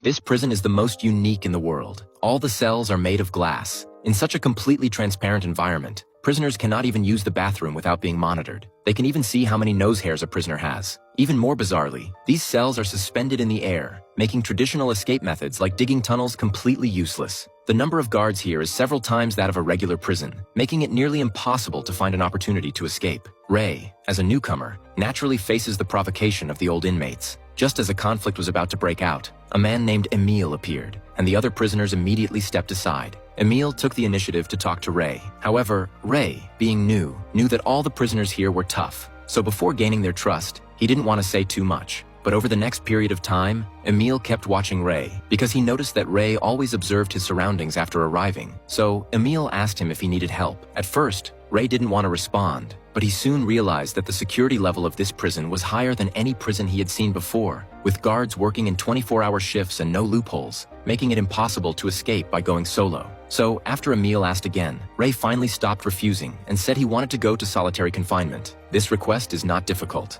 This prison is the most unique in the world. All the cells are made of glass. In such a completely transparent environment, prisoners cannot even use the bathroom without being monitored. They can even see how many nose hairs a prisoner has. Even more bizarrely, these cells are suspended in the air, making traditional escape methods like digging tunnels completely useless. The number of guards here is several times that of a regular prison, making it nearly impossible to find an opportunity to escape. Ray, as a newcomer, naturally faces the provocation of the old inmates. Just as a conflict was about to break out, a man named Emile appeared, and the other prisoners immediately stepped aside. Emile took the initiative to talk to Ray. However, Ray, being new, knew that all the prisoners here were tough, so before gaining their trust, he didn't want to say too much. But over the next period of time, Emile kept watching Ray because he noticed that Ray always observed his surroundings after arriving. So Emile asked him if he needed help. At first, Ray didn't want to respond, but he soon realized that the security level of this prison was higher than any prison he had seen before, with guards working in 24-hour shifts and no loopholes, making it impossible to escape by going solo. So after Emile asked again, Ray finally stopped refusing and said he wanted to go to solitary confinement. This request is not difficult.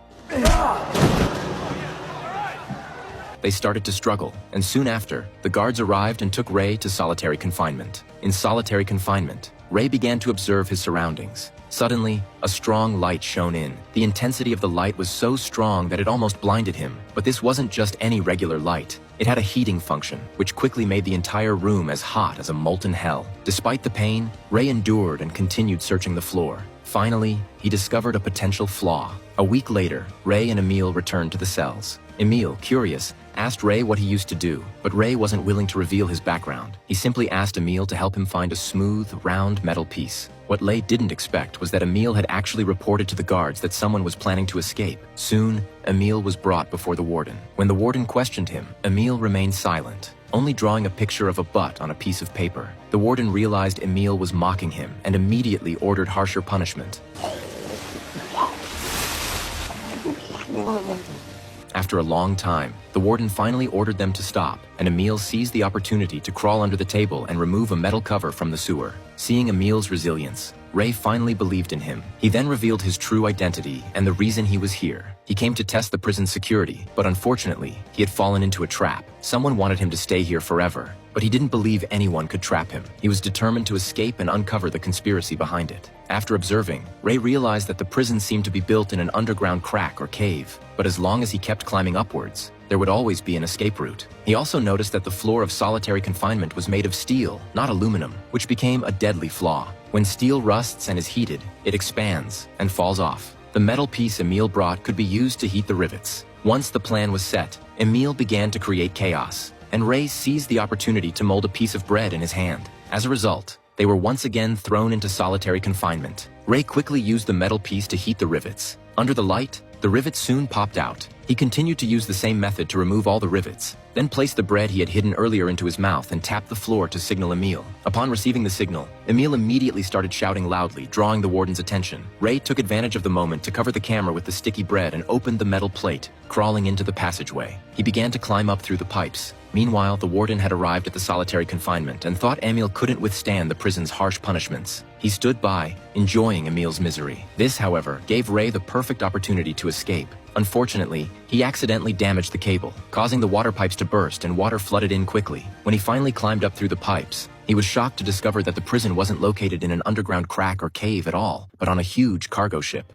They started to struggle, and soon after, the guards arrived and took Ray to solitary confinement. In solitary confinement, Ray began to observe his surroundings. Suddenly, a strong light shone in. The intensity of the light was so strong that it almost blinded him. But this wasn't just any regular light. It had a heating function, which quickly made the entire room as hot as a molten hell. Despite the pain, Ray endured and continued searching the floor. Finally, he discovered a potential flaw. A week later, Ray and Emile returned to the cells. Emile, curious, asked Ray what he used to do, but Ray wasn't willing to reveal his background. He simply asked Emile to help him find a smooth, round metal piece. What Ray didn't expect was that Emile had actually reported to the guards that someone was planning to escape. Soon, Emile was brought before the warden. When the warden questioned him, Emile remained silent, only drawing a picture of a butt on a piece of paper. The warden realized Emile was mocking him and immediately ordered harsher punishment. After a long time, the warden finally ordered them to stop, and Emile seized the opportunity to crawl under the table and remove a metal cover from the sewer. Seeing Emile's resilience, Ray finally believed in him. He then revealed his true identity and the reason he was here. He came to test the prison's security, but unfortunately, he had fallen into a trap. Someone wanted him to stay here forever, but he didn't believe anyone could trap him. He was determined to escape and uncover the conspiracy behind it. After observing, Ray realized that the prison seemed to be built in an underground crack or cave, but as long as he kept climbing upwards, there would always be an escape route. He also noticed that the floor of solitary confinement was made of steel, not aluminum, which became a deadly flaw. When steel rusts and is heated, it expands and falls off. The metal piece Emile brought could be used to heat the rivets. Once the plan was set, Emile began to create chaos, and Ray seized the opportunity to mold a piece of bread in his hand. As a result, they were once again thrown into solitary confinement. Ray quickly used the metal piece to heat the rivets. Under the light, the rivets soon popped out. He continued to use the same method to remove all the rivets, then placed the bread he had hidden earlier into his mouth and tapped the floor to signal Emile. Upon receiving the signal, Emile immediately started shouting loudly, drawing the warden's attention. Ray took advantage of the moment to cover the camera with the sticky bread and opened the metal plate, crawling into the passageway. He began to climb up through the pipes. Meanwhile, the warden had arrived at the solitary confinement and thought Emile couldn't withstand the prison's harsh punishments. He stood by, enjoying Emile's misery. This, however, gave Ray the perfect opportunity to escape. Unfortunately, he accidentally damaged the cable, causing the water pipes to burst and water flooded in quickly. When he finally climbed up through the pipes, he was shocked to discover that the prison wasn't located in an underground crack or cave at all, but on a huge cargo ship.